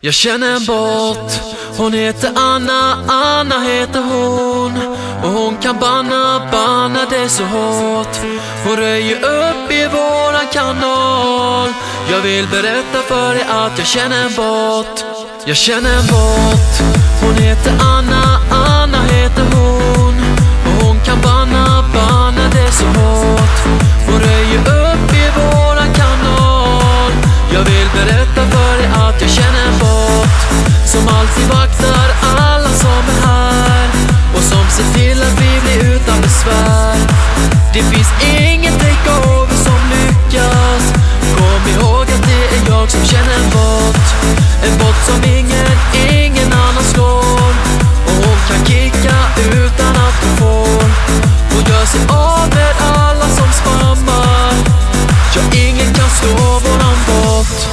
Jag känner en bot, hon heter Anna, Anna heter hon. Och hon kan banna det så hårt. Hon röjer upp i våran kanal. Jag vill berätta för dig att jag känner en bot. Jag känner en bot, hon heter Anna, Anna heter hon. Och hon kan banna det så hårt. Hon röjer upp i våran kanal. Jag vill berätta för dig att jag känner en bot som alltid vaktar alla som är här och som ser till att vi blir utan besvär. Det finns ingen takeover som lyckas. Kom ihåg att det är jag som känner en bot. En bot som ingen annan slår. Och hon kan kicka utan att hon får. Hon gör sig av med alla som spammar. Ja, ingen kan slå våran bot.